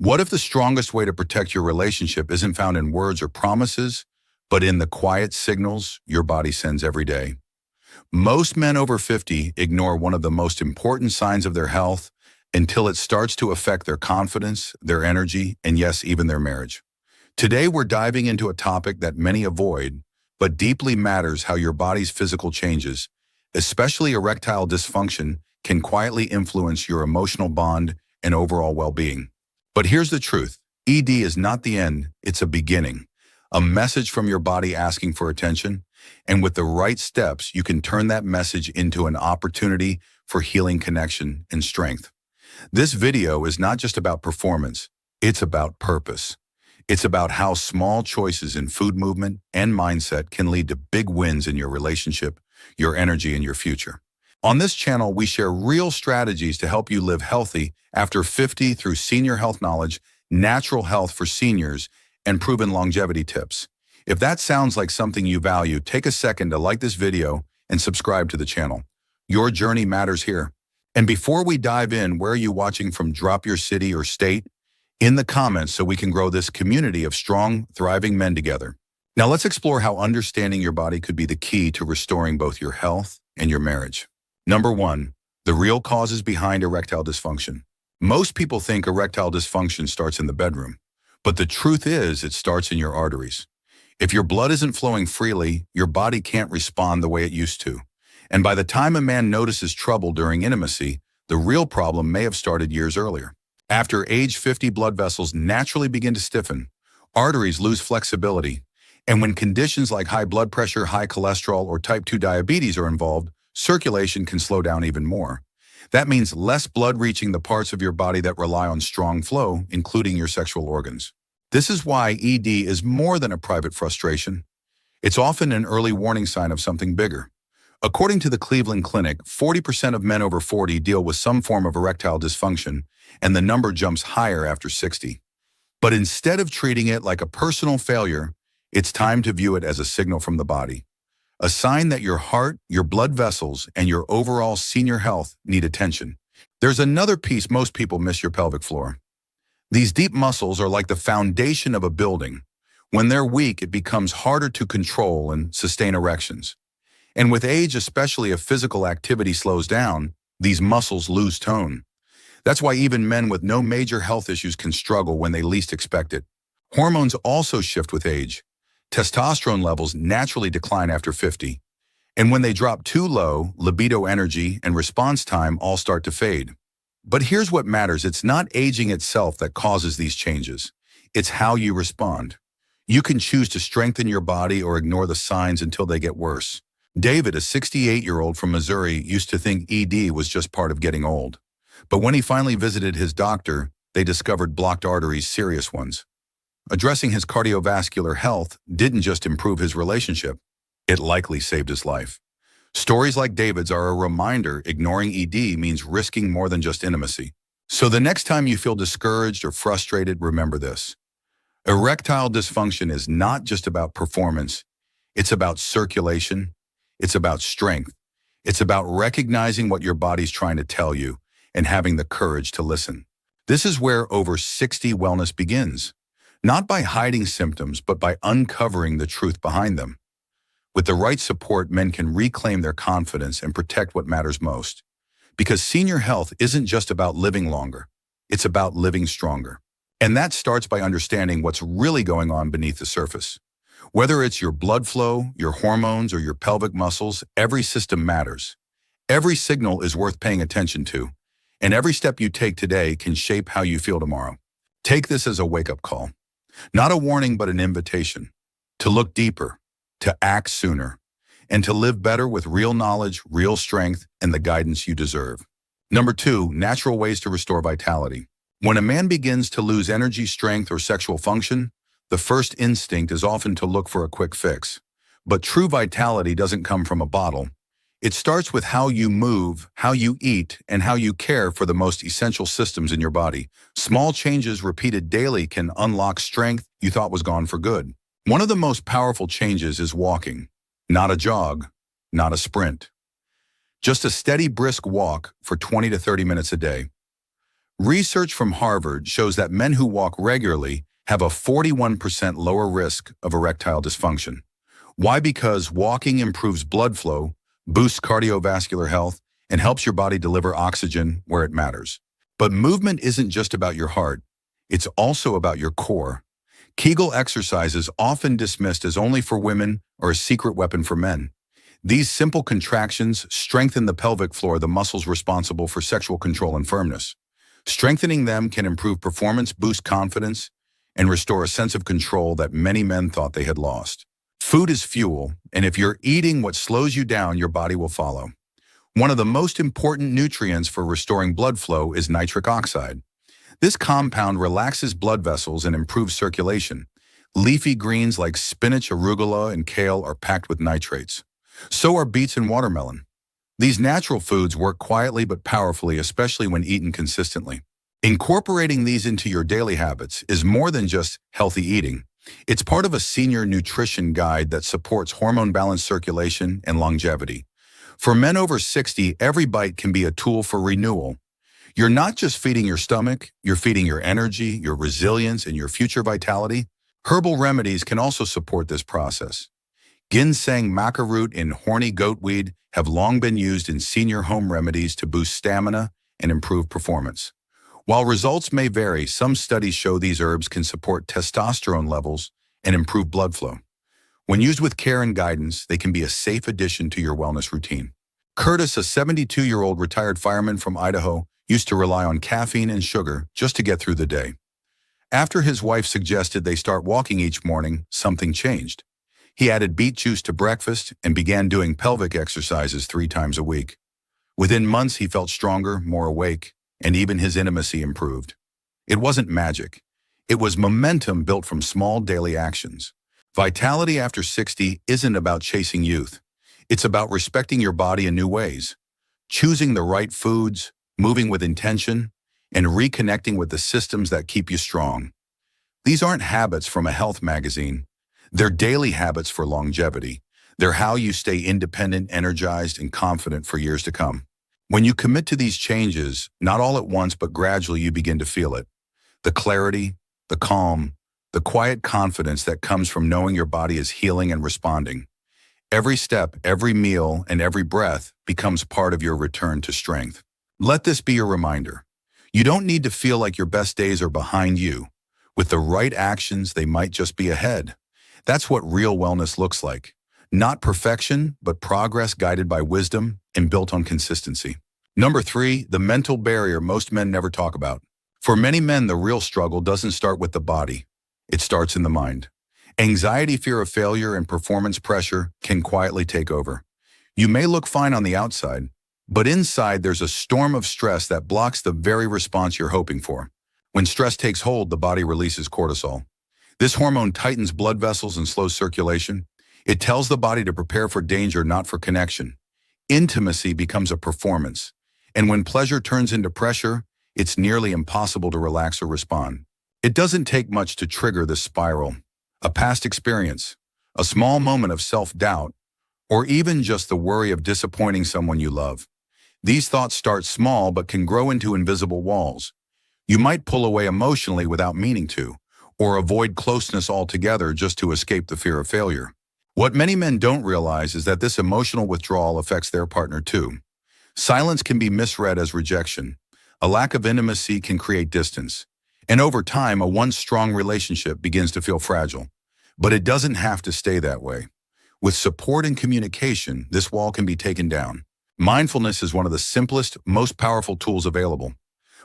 What if the strongest way to protect your relationship isn't found in words or promises, but in the quiet signals your body sends every day? Most men over 50 ignore one of the most important signs of their health until it starts to affect their confidence, their energy, and yes, even their marriage. Today, we're diving into a topic that many avoid, but deeply matters: how your body's physical changes, especially erectile dysfunction, can quietly influence your emotional bond and overall well-being. But here's the truth. ED is not the end, it's a beginning. A message from your body asking for attention, and with the right steps, you can turn that message into an opportunity for healing, connection, and strength. This video is not just about performance, it's about purpose. It's about how small choices in food movement and mindset can lead to big wins in your relationship, your energy, and your future. On this channel, we share real strategies to help you live healthy after 50 through senior health knowledge, natural health for seniors, and proven longevity tips. If that sounds like something you value, take a second to like this video and subscribe to the channel. Your journey matters here. And before we dive in, where are you watching from? Drop your city or state in the comments so we can grow this community of strong, thriving men together. Now let's explore how understanding your body could be the key to restoring both your health and your marriage. Number 1, the real causes behind erectile dysfunction. Most people think erectile dysfunction starts in the bedroom, but the truth is it starts in your arteries. If your blood isn't flowing freely, your body can't respond the way it used to. And by the time a man notices trouble during intimacy, the real problem may have started years earlier. After age 50, blood vessels naturally begin to stiffen, arteries lose flexibility, and when conditions like high blood pressure, high cholesterol, or type 2 diabetes are involved, circulation can slow down even more. That means less blood reaching the parts of your body that rely on strong flow, including your sexual organs. This is why ED is more than a private frustration. It's often an early warning sign of something bigger. According to the Cleveland Clinic, 40% of men over 40 deal with some form of erectile dysfunction, and the number jumps higher after 60. But instead of treating it like a personal failure, it's time to view it as a signal from the body. A sign that your heart, your blood vessels, and your overall senior health need attention. There's another piece most people miss: your pelvic floor. These deep muscles are like the foundation of a building. When they're weak, it becomes harder to control and sustain erections. And with age, especially if physical activity slows down, these muscles lose tone. That's why even men with no major health issues can struggle when they least expect it. Hormones also shift with age. Testosterone levels naturally decline after 50. And when they drop too low, libido, energy, and response time all start to fade. But here's what matters: it's not aging itself that causes these changes. It's how you respond. You can choose to strengthen your body or ignore the signs until they get worse. David, a 68-year-old from Missouri, used to think ED was just part of getting old. But when he finally visited his doctor, they discovered blocked arteries, serious ones. Addressing his cardiovascular health didn't just improve his relationship, it likely saved his life. Stories like David's are a reminder ignoring ED means risking more than just intimacy. So the next time you feel discouraged or frustrated, remember this: erectile dysfunction is not just about performance, it's about circulation, it's about strength, it's about recognizing what your body's trying to tell you and having the courage to listen. This is where over 60 wellness begins. Not by hiding symptoms, but by uncovering the truth behind them. With the right support, men can reclaim their confidence and protect what matters most. Because senior health isn't just about living longer, it's about living stronger. And that starts by understanding what's really going on beneath the surface. Whether it's your blood flow, your hormones, or your pelvic muscles, every system matters. Every signal is worth paying attention to, and every step you take today can shape how you feel tomorrow. Take this as a wake-up call. Not a warning, but an invitation to look deeper, to act sooner, and to live better with real knowledge, real strength, and the guidance you deserve. Number 2, natural ways to restore vitality. When a man begins to lose energy, strength, or sexual function, the first instinct is often to look for a quick fix. But true vitality doesn't come from a bottle. It starts with how you move, how you eat, and how you care for the most essential systems in your body. Small changes repeated daily can unlock strength you thought was gone for good. One of the most powerful changes is walking. Not a jog, not a sprint. Just a steady, brisk walk for 20 to 30 minutes a day. Research from Harvard shows that men who walk regularly have a 41% lower risk of erectile dysfunction. Why? Because walking improves blood flow, boosts cardiovascular health, and helps your body deliver oxygen where it matters. But movement isn't just about your heart. It's also about your core. Kegel exercises, often dismissed as only for women, are a secret weapon for men. These simple contractions strengthen the pelvic floor, the muscles responsible for sexual control and firmness. Strengthening them can improve performance, boost confidence, and restore a sense of control that many men thought they had lost. Food is fuel, and if you're eating what slows you down, your body will follow. One of the most important nutrients for restoring blood flow is nitric oxide. This compound relaxes blood vessels and improves circulation. Leafy greens like spinach, arugula, and kale are packed with nitrates. So are beets and watermelon. These natural foods work quietly but powerfully, especially when eaten consistently. Incorporating these into your daily habits is more than just healthy eating. It's part of a senior nutrition guide that supports hormone-balanced circulation and longevity. For men over 60, every bite can be a tool for renewal. You're not just feeding your stomach, you're feeding your energy, your resilience, and your future vitality. Herbal remedies can also support this process. Ginseng, maca root, and horny goatweed have long been used in senior home remedies to boost stamina and improve performance. While results may vary, some studies show these herbs can support testosterone levels and improve blood flow. When used with care and guidance, they can be a safe addition to your wellness routine. Curtis, a 72-year-old retired fireman from Idaho, used to rely on caffeine and sugar just to get through the day. After his wife suggested they start walking each morning, something changed. He added beet juice to breakfast and began doing pelvic exercises 3 times a week. Within months, he felt stronger, more awake, and even his intimacy improved. It wasn't magic. It was momentum built from small daily actions. Vitality after 60 isn't about chasing youth. It's about respecting your body in new ways, choosing the right foods, moving with intention, and reconnecting with the systems that keep you strong. These aren't habits from a health magazine. They're daily habits for longevity. They're how you stay independent, energized, and confident for years to come. When you commit to these changes, not all at once, but gradually, you begin to feel it. The clarity, the calm, the quiet confidence that comes from knowing your body is healing and responding. Every step, every meal, and every breath becomes part of your return to strength. Let this be your reminder. You don't need to feel like your best days are behind you. With the right actions, they might just be ahead. That's what real wellness looks like. Not perfection, but progress guided by wisdom and built on consistency. Number 3, the mental barrier most men never talk about. For many men, the real struggle doesn't start with the body. It starts in the mind. Anxiety, fear of failure, and performance pressure can quietly take over. You may look fine on the outside, but inside there's a storm of stress that blocks the very response you're hoping for. When stress takes hold, the body releases cortisol. This hormone tightens blood vessels and slows circulation. It tells the body to prepare for danger, not for connection. Intimacy becomes a performance. And when pleasure turns into pressure, it's nearly impossible to relax or respond. It doesn't take much to trigger this spiral. A past experience, a small moment of self-doubt, or even just the worry of disappointing someone you love. These thoughts start small but can grow into invisible walls. You might pull away emotionally without meaning to, or avoid closeness altogether just to escape the fear of failure. What many men don't realize is that this emotional withdrawal affects their partner too. Silence can be misread as rejection. A lack of intimacy can create distance. And over time, a once strong relationship begins to feel fragile. But it doesn't have to stay that way. With support and communication, this wall can be taken down. Mindfulness is one of the simplest, most powerful tools available.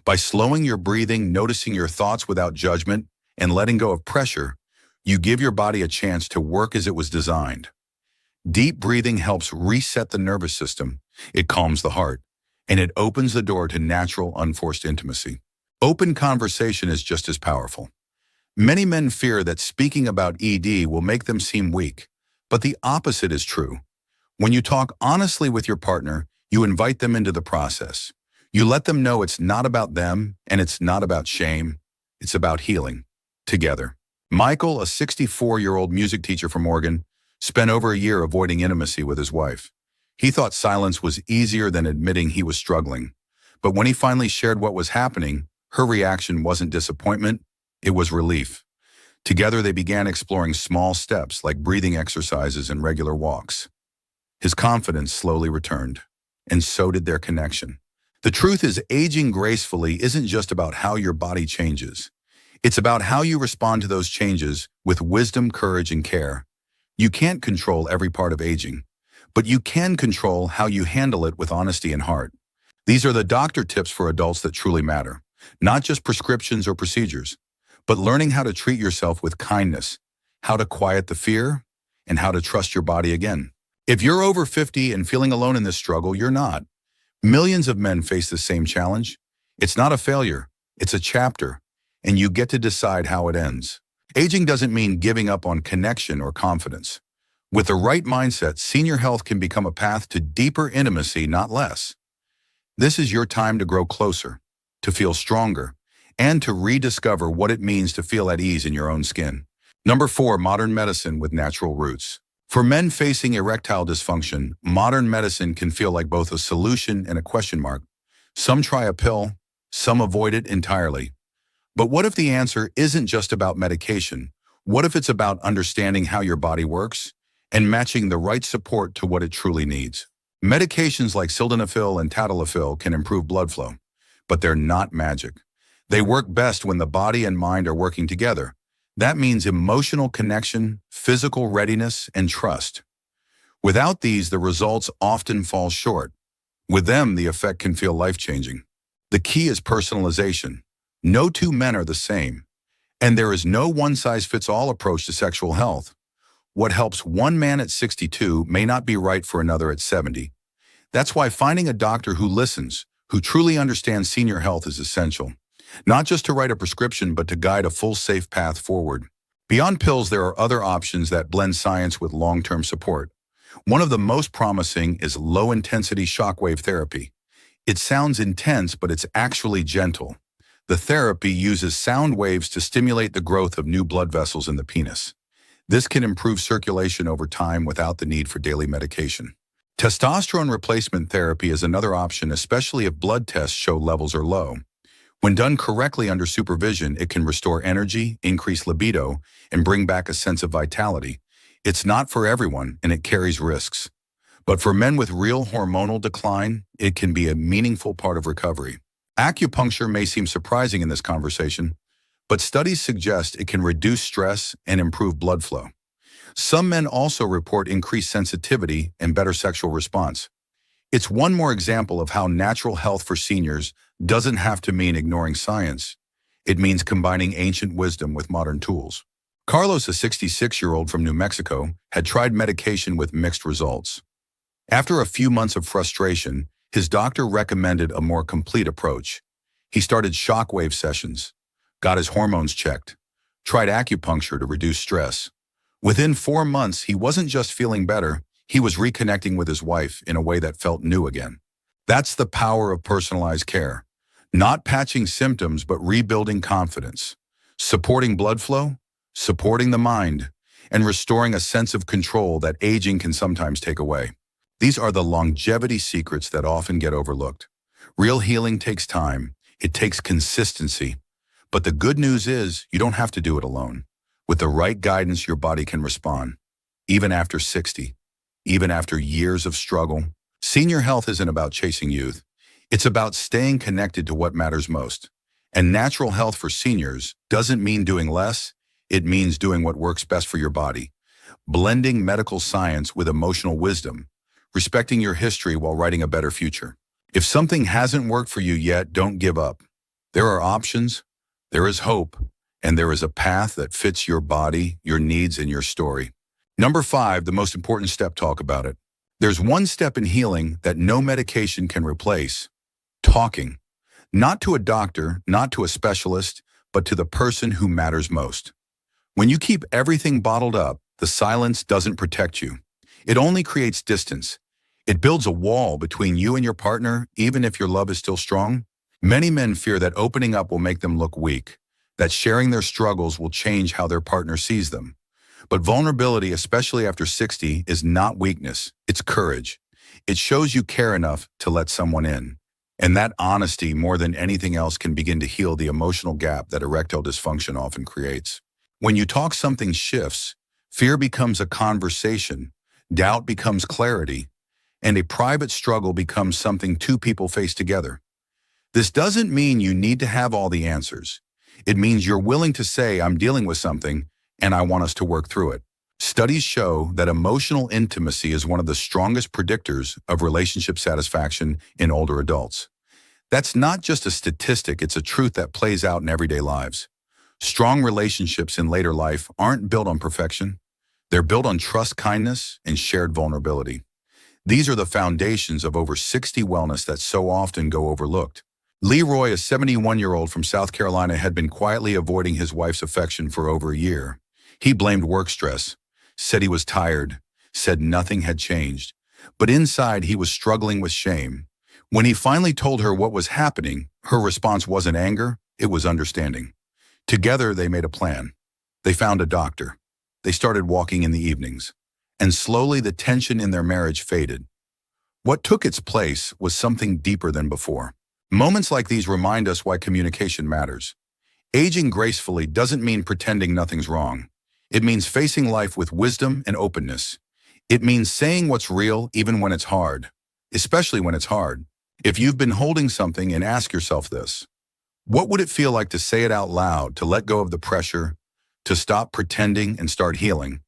By slowing your breathing, noticing your thoughts without judgment, and letting go of pressure, you give your body a chance to work as it was designed. Deep breathing helps reset the nervous system, it calms the heart, and it opens the door to natural, unforced intimacy. Open conversation is just as powerful. Many men fear that speaking about ED will make them seem weak, but the opposite is true. When you talk honestly with your partner, you invite them into the process. You let them know it's not about them and it's not about shame. It's about healing. Together. Michael, a 64-year-old music teacher from Oregon, spent over a year avoiding intimacy with his wife. He thought silence was easier than admitting he was struggling. But when he finally shared what was happening, Her reaction wasn't disappointment, it was relief. Together they began exploring small steps like breathing exercises and regular walks. His confidence slowly returned, and so did their connection. The truth is, aging gracefully isn't just about how your body changes. It's about how you respond to those changes with wisdom, courage, and care. You can't control every part of aging, but you can control how you handle it with honesty and heart. These are the doctor tips for adults that truly matter, not just prescriptions or procedures, but learning how to treat yourself with kindness, how to quiet the fear, and how to trust your body again. If you're over 50 and feeling alone in this struggle, you're not. Millions of men face the same challenge. It's not a failure, it's a chapter, and you get to decide how it ends. Aging doesn't mean giving up on connection or confidence. With the right mindset, senior health can become a path to deeper intimacy, not less. This is your time to grow closer, to feel stronger, and to rediscover what it means to feel at ease in your own skin. Number 4, modern medicine with natural roots. For men facing erectile dysfunction, modern medicine can feel like both a solution and a question mark. Some try a pill, some avoid it entirely. But what if the answer isn't just about medication? What if it's about understanding how your body works and matching the right support to what it truly needs? Medications like sildenafil and tadalafil can improve blood flow, but they're not magic. They work best when the body and mind are working together. That means emotional connection, physical readiness, and trust. Without these, the results often fall short. With them, the effect can feel life-changing. The key is personalization. No two men are the same, and there is no one-size-fits-all approach to sexual health. What helps one man at 62 may not be right for another at 70. That's why finding a doctor who listens, who truly understands senior health is essential. Not just to write a prescription, but to guide a full, safe path forward. Beyond pills, there are other options that blend science with long-term support. One of the most promising is low-intensity shockwave therapy. It sounds intense, but it's actually gentle. The therapy uses sound waves to stimulate the growth of new blood vessels in the penis. This can improve circulation over time without the need for daily medication. Testosterone replacement therapy is another option, especially if blood tests show levels are low. When done correctly under supervision, it can restore energy, increase libido, and bring back a sense of vitality. It's not for everyone, and it carries risks. But for men with real hormonal decline, it can be a meaningful part of recovery. Acupuncture may seem surprising in this conversation, but studies suggest it can reduce stress and improve blood flow. Some men also report increased sensitivity and better sexual response. It's one more example of how natural health for seniors doesn't have to mean ignoring science. It means combining ancient wisdom with modern tools. Carlos, a 66-year-old from New Mexico, had tried medication with mixed results. After a few months of frustration, his doctor recommended a more complete approach. He started shockwave sessions, got his hormones checked, tried acupuncture to reduce stress. Within 4 months, he wasn't just feeling better, he was reconnecting with his wife in a way that felt new again. That's the power of personalized care. Not patching symptoms, but rebuilding confidence, supporting blood flow, supporting the mind, and restoring a sense of control that aging can sometimes take away. These are the longevity secrets that often get overlooked. Real healing takes time. It takes consistency. But the good news is you don't have to do it alone. With the right guidance, your body can respond. Even after 60, even after years of struggle, senior health isn't about chasing youth. It's about staying connected to what matters most. And natural health for seniors doesn't mean doing less. It means doing what works best for your body. Blending medical science with emotional wisdom. Respecting your history while writing a better future. If something hasn't worked for you yet, don't give up. There are options, there is hope, and there is a path that fits your body, your needs, and your story. Number 5, the most important step, talk about it. There's one step in healing that no medication can replace. Talking. Not to a doctor, not to a specialist, but to the person who matters most. When you keep everything bottled up, the silence doesn't protect you. It only creates distance. It builds a wall between you and your partner, even if your love is still strong. Many men fear that opening up will make them look weak, that sharing their struggles will change how their partner sees them. But vulnerability, especially after 60, is not weakness, it's courage. It shows you care enough to let someone in. And that honesty, more than anything else, can begin to heal the emotional gap that erectile dysfunction often creates. When you talk, something shifts. Fear becomes a conversation, doubt becomes clarity, and a private struggle becomes something two people face together. This doesn't mean you need to have all the answers. It means you're willing to say, I'm dealing with something, and I want us to work through it. Studies show that emotional intimacy is one of the strongest predictors of relationship satisfaction in older adults. That's not just a statistic, it's a truth that plays out in everyday lives. Strong relationships in later life aren't built on perfection. They're built on trust, kindness, and shared vulnerability. These are the foundations of over 60 wellness that so often go overlooked. Leroy, a 71-year-old from South Carolina, had been quietly avoiding his wife's affection for over a year. He blamed work stress, said he was tired, said nothing had changed. But inside, he was struggling with shame. When he finally told her what was happening, her response wasn't anger, it was understanding. Together, they made a plan. They found a doctor. They started walking in the evenings. And slowly, the tension in their marriage faded. What took its place was something deeper than before. Moments like these remind us why communication matters. Aging gracefully doesn't mean pretending nothing's wrong. It means facing life with wisdom and openness. It means saying what's real even when it's hard, especially when it's hard. If you've been holding something, and ask yourself this: what would it feel like to say it out loud, to let go of the pressure, to stop pretending and start healing?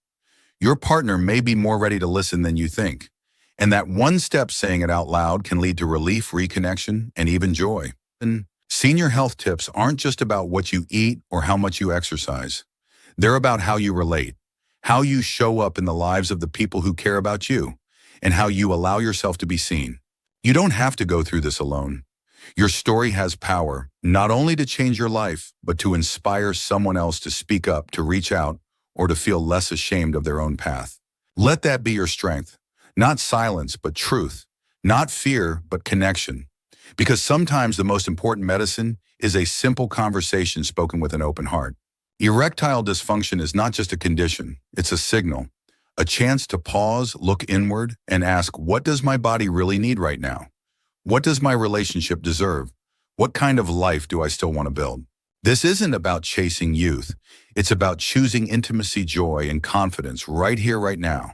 Your partner may be more ready to listen than you think. And that one step, saying it out loud, can lead to relief, reconnection, and even joy. And senior health tips aren't just about what you eat or how much you exercise. They're about how you relate, how you show up in the lives of the people who care about you, and how you allow yourself to be seen. You don't have to go through this alone. Your story has power, not only to change your life, but to inspire someone else to speak up, to reach out, or to feel less ashamed of their own path. Let that be your strength. Not silence, but truth. Not fear, but connection. Because sometimes the most important medicine is a simple conversation spoken with an open heart. Erectile dysfunction is not just a condition, it's a signal. A chance to pause, look inward, and ask, what does my body really need right now? What does my relationship deserve? What kind of life do I still want to build? This isn't about chasing youth. It's about choosing intimacy, joy, and confidence right here, right now.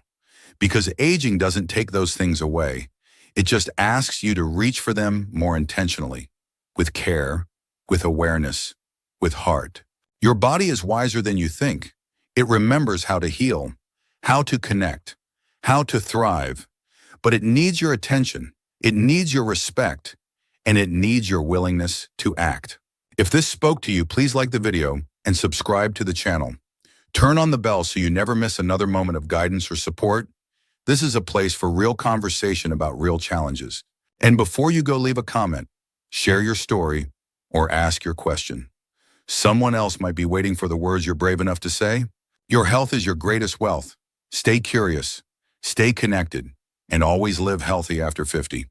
Because aging doesn't take those things away. It just asks you to reach for them more intentionally, with care, with awareness, with heart. Your body is wiser than you think. It remembers how to heal, how to connect, how to thrive. But it needs your attention, it needs your respect, and it needs your willingness to act. If this spoke to you, please like the video and subscribe to the channel. Turn on the bell so you never miss another moment of guidance or support. This is a place for real conversation about real challenges. And before you go, leave a comment, share your story, or ask your question. Someone else might be waiting for the words you're brave enough to say. Your health is your greatest wealth. Stay curious, stay connected, and always live healthy after 50.